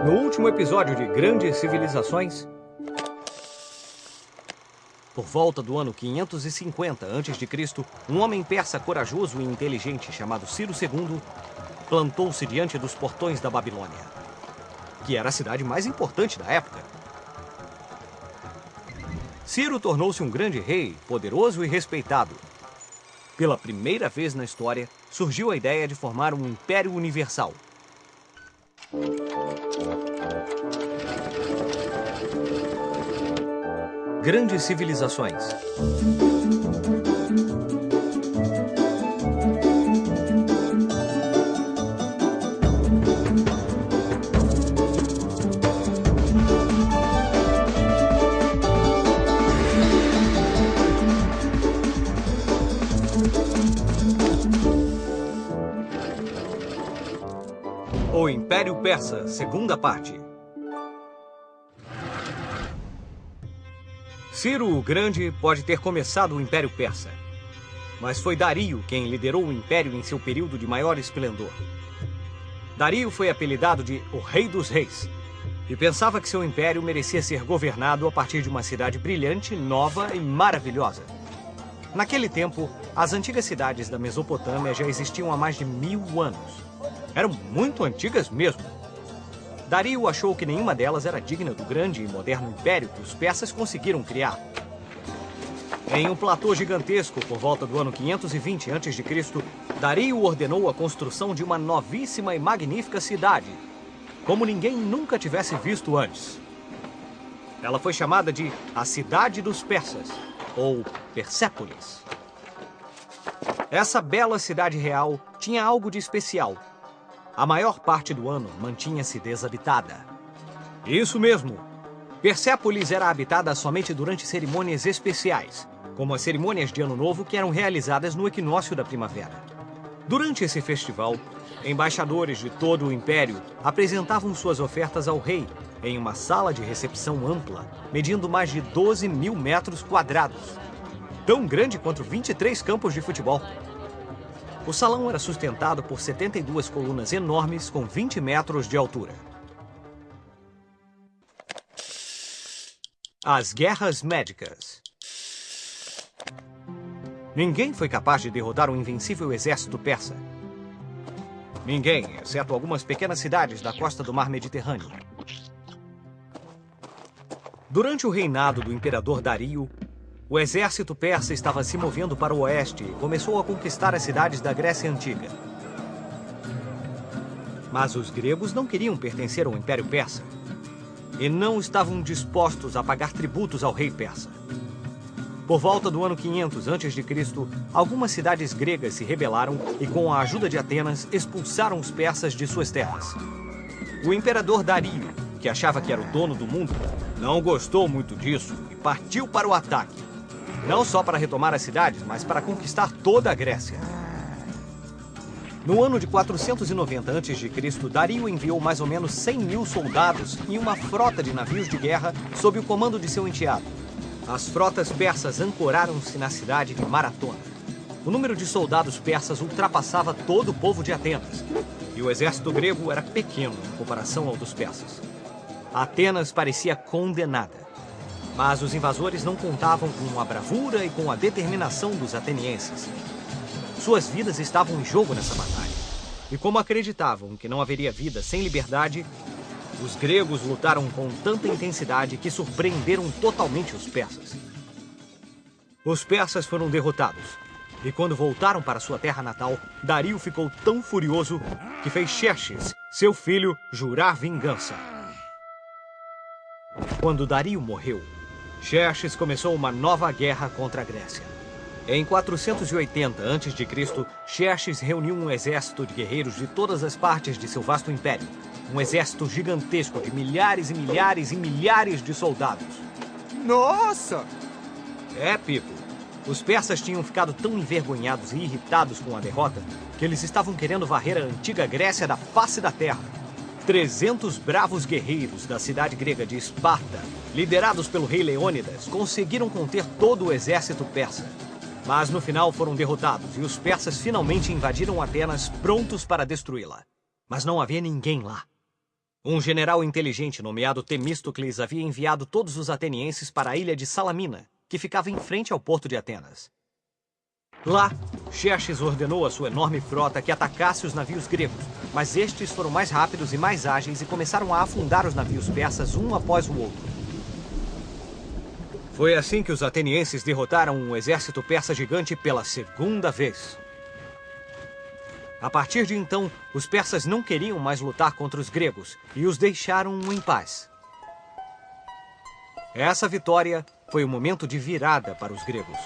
No último episódio de Grandes Civilizações, por volta do ano 550 a.C., um homem persa corajoso e inteligente chamado Ciro II plantou-se diante dos portões da Babilônia, que era a cidade mais importante da época. Ciro tornou-se um grande rei, poderoso e respeitado. Pela primeira vez na história, surgiu a ideia de formar um império universal. Grandes Civilizações. O Império Persa, segunda parte. Ciro o Grande pode ter começado o Império Persa, mas foi Dario quem liderou o Império em seu período de maior esplendor. Dario foi apelidado de o Rei dos Reis e pensava que seu império merecia ser governado a partir de uma cidade brilhante, nova e maravilhosa. Naquele tempo, as antigas cidades da Mesopotâmia já existiam há mais de 1000 anos. Eram muito antigas mesmo. Dario achou que nenhuma delas era digna do grande e moderno império que os persas conseguiram criar. Em um platô gigantesco, por volta do ano 520 a.C., Dario ordenou a construção de uma novíssima e magnífica cidade, como ninguém nunca tivesse visto antes. Ela foi chamada de a Cidade dos Persas, ou Persépolis. Essa bela cidade real tinha algo de especial. A maior parte do ano mantinha-se desabitada. Isso mesmo! Persépolis era habitada somente durante cerimônias especiais, como as cerimônias de Ano Novo que eram realizadas no equinócio da primavera. Durante esse festival, embaixadores de todo o império apresentavam suas ofertas ao rei em uma sala de recepção ampla, medindo mais de 12.000 metros quadrados, tão grande quanto 23 campos de futebol. O salão era sustentado por 72 colunas enormes com 20 metros de altura. As Guerras Médicas. Ninguém foi capaz de derrotar o invencível exército persa. Ninguém, exceto algumas pequenas cidades da costa do mar Mediterrâneo. Durante o reinado do imperador Dario, o exército persa estava se movendo para o oeste e começou a conquistar as cidades da Grécia Antiga. Mas os gregos não queriam pertencer ao Império Persa e não estavam dispostos a pagar tributos ao rei persa. Por volta do ano 500 a.C., algumas cidades gregas se rebelaram e, com a ajuda de Atenas, expulsaram os persas de suas terras. O imperador Dario, que achava que era o dono do mundo, não gostou muito disso e partiu para o ataque. Não só para retomar as cidades, mas para conquistar toda a Grécia. No ano de 490 a.C., Dario enviou mais ou menos 100.000 soldados e uma frota de navios de guerra sob o comando de seu enteado. As frotas persas ancoraram-se na cidade de Maratona. O número de soldados persas ultrapassava todo o povo de Atenas, e o exército grego era pequeno em comparação ao dos persas. Atenas parecia condenada. Mas os invasores não contavam com a bravura e com a determinação dos atenienses. Suas vidas estavam em jogo nessa batalha. E como acreditavam que não haveria vida sem liberdade, os gregos lutaram com tanta intensidade que surpreenderam totalmente os persas. Os persas foram derrotados. E quando voltaram para sua terra natal, Dario ficou tão furioso que fez Xerxes, seu filho, jurar vingança. Quando Dario morreu, Xerxes começou uma nova guerra contra a Grécia. Em 480 a.C., Xerxes reuniu um exército de guerreiros de todas as partes de seu vasto império. Um exército gigantesco de milhares e milhares e milhares de soldados. Nossa! É, Pipo. Os persas tinham ficado tão envergonhados e irritados com a derrota que eles estavam querendo varrer a antiga Grécia da face da terra. 300 bravos guerreiros da cidade grega de Esparta, liderados pelo rei Leônidas, conseguiram conter todo o exército persa. Mas no final foram derrotados e os persas finalmente invadiram Atenas, prontos para destruí-la. Mas não havia ninguém lá. Um general inteligente nomeado Temístocles havia enviado todos os atenienses para a ilha de Salamina, que ficava em frente ao porto de Atenas. Lá, Xerxes ordenou a sua enorme frota que atacasse os navios gregos, mas estes foram mais rápidos e mais ágeis e começaram a afundar os navios persas um após o outro. Foi assim que os atenienses derrotaram um exército persa gigante pela segunda vez. A partir de então, os persas não queriam mais lutar contra os gregos e os deixaram em paz. Essa vitória foi o momento de virada para os gregos.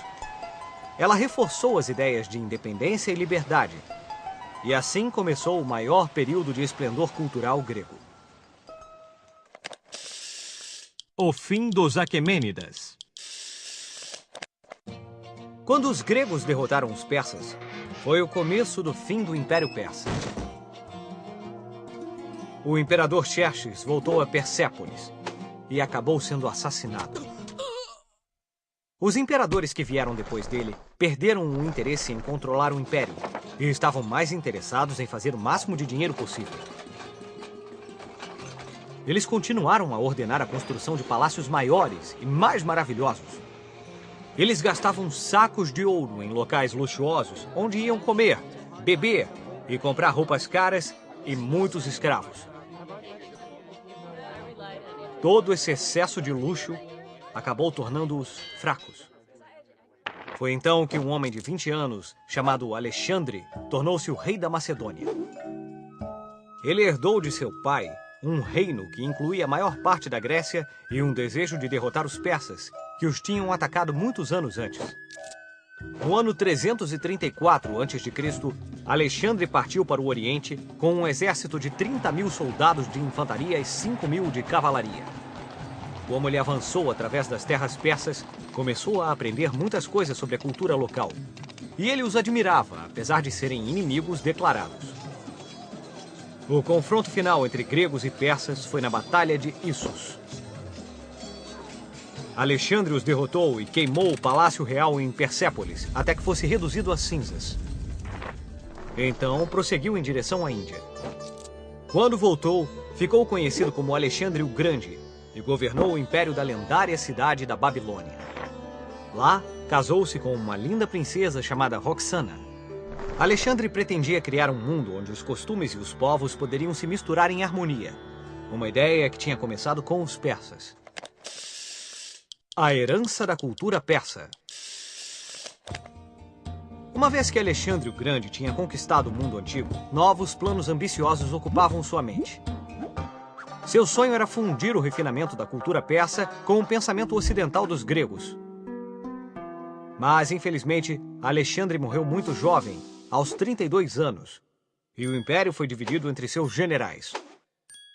Ela reforçou as ideias de independência e liberdade, e assim começou o maior período de esplendor cultural grego. O fim dos Aquemênidas. Quando os gregos derrotaram os persas, foi o começo do fim do Império Persa. O imperador Xerxes voltou a Persépolis e acabou sendo assassinado. Os imperadores que vieram depois dele perderam o interesse em controlar o império e estavam mais interessados em fazer o máximo de dinheiro possível. Eles continuaram a ordenar a construção de palácios maiores e mais maravilhosos. Eles gastavam sacos de ouro em locais luxuosos, onde iam comer, beber e comprar roupas caras e muitos escravos. Todo esse excesso de luxo acabou tornando-os fracos. Foi então que um homem de 20 anos, chamado Alexandre, tornou-se o rei da Macedônia. Ele herdou de seu pai um reino que incluía a maior parte da Grécia e um desejo de derrotar os persas, que os tinham atacado muitos anos antes. No ano 334 a.C., Alexandre partiu para o Oriente com um exército de 30.000 soldados de infantaria e 5.000 de cavalaria. Como ele avançou através das terras persas, começou a aprender muitas coisas sobre a cultura local. E ele os admirava, apesar de serem inimigos declarados. O confronto final entre gregos e persas foi na Batalha de Issos. Alexandre os derrotou e queimou o Palácio Real em Persépolis, até que fosse reduzido a cinzas. Então, prosseguiu em direção à Índia. Quando voltou, ficou conhecido como Alexandre o Grande, e governou o império da lendária cidade da Babilônia. Lá, casou-se com uma linda princesa chamada Roxana. Alexandre pretendia criar um mundo onde os costumes e os povos poderiam se misturar em harmonia. Uma ideia que tinha começado com os persas. A herança da cultura persa. Uma vez que Alexandre o Grande tinha conquistado o mundo antigo, novos planos ambiciosos ocupavam sua mente. Seu sonho era fundir o refinamento da cultura persa com o pensamento ocidental dos gregos. Mas, infelizmente, Alexandre morreu muito jovem, aos 32 anos, e o império foi dividido entre seus generais.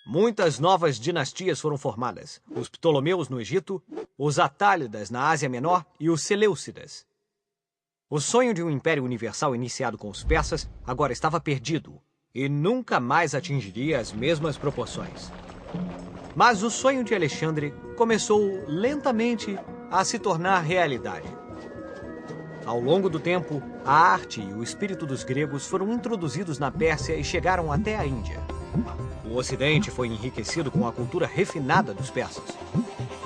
Muitas novas dinastias foram formadas: os Ptolomeus no Egito, os Atálidas na Ásia Menor e os Seleucidas. O sonho de um império universal iniciado com os persas agora estava perdido e nunca mais atingiria as mesmas proporções. Mas o sonho de Alexandre começou lentamente a se tornar realidade. Ao longo do tempo, a arte e o espírito dos gregos foram introduzidos na Pérsia e chegaram até a Índia. O Ocidente foi enriquecido com a cultura refinada dos persas.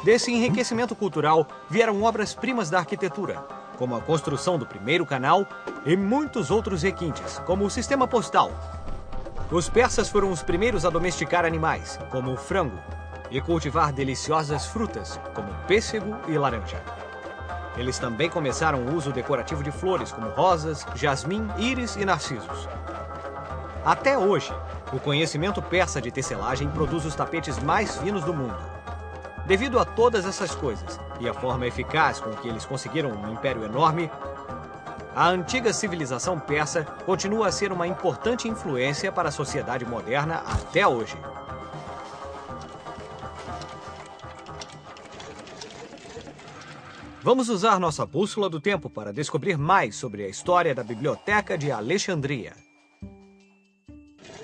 Desse enriquecimento cultural vieram obras-primas da arquitetura, como a construção do primeiro canal e muitos outros requintes, como o sistema postal. Os persas foram os primeiros a domesticar animais, como o frango, e cultivar deliciosas frutas, como pêssego e laranja. Eles também começaram o uso decorativo de flores, como rosas, jasmim, íris e narcisos. Até hoje, o conhecimento persa de tecelagem produz os tapetes mais finos do mundo. Devido a todas essas coisas e a forma eficaz com que eles conseguiram um império enorme, a antiga civilização persa continua a ser uma importante influência para a sociedade moderna até hoje. Vamos usar nossa bússola do tempo para descobrir mais sobre a história da Biblioteca de Alexandria.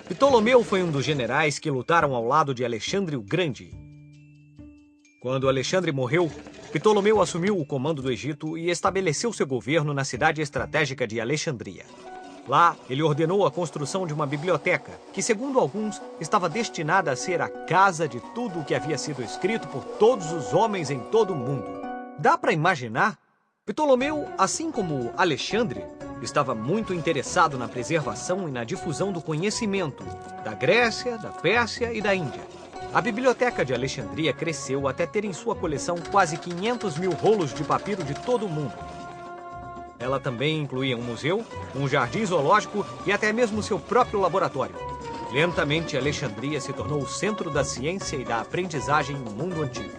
Ptolomeu foi um dos generais que lutaram ao lado de Alexandre o Grande. Quando Alexandre morreu, Ptolomeu assumiu o comando do Egito e estabeleceu seu governo na cidade estratégica de Alexandria. Lá, ele ordenou a construção de uma biblioteca, que, segundo alguns, estava destinada a ser a casa de tudo o que havia sido escrito por todos os homens em todo o mundo. Dá para imaginar? Ptolomeu, assim como Alexandre, estava muito interessado na preservação e na difusão do conhecimento da Grécia, da Pérsia e da Índia. A biblioteca de Alexandria cresceu até ter em sua coleção quase 500 mil rolos de papiro de todo o mundo. Ela também incluía um museu, um jardim zoológico e até mesmo seu próprio laboratório. Lentamente, Alexandria se tornou o centro da ciência e da aprendizagem no mundo antigo.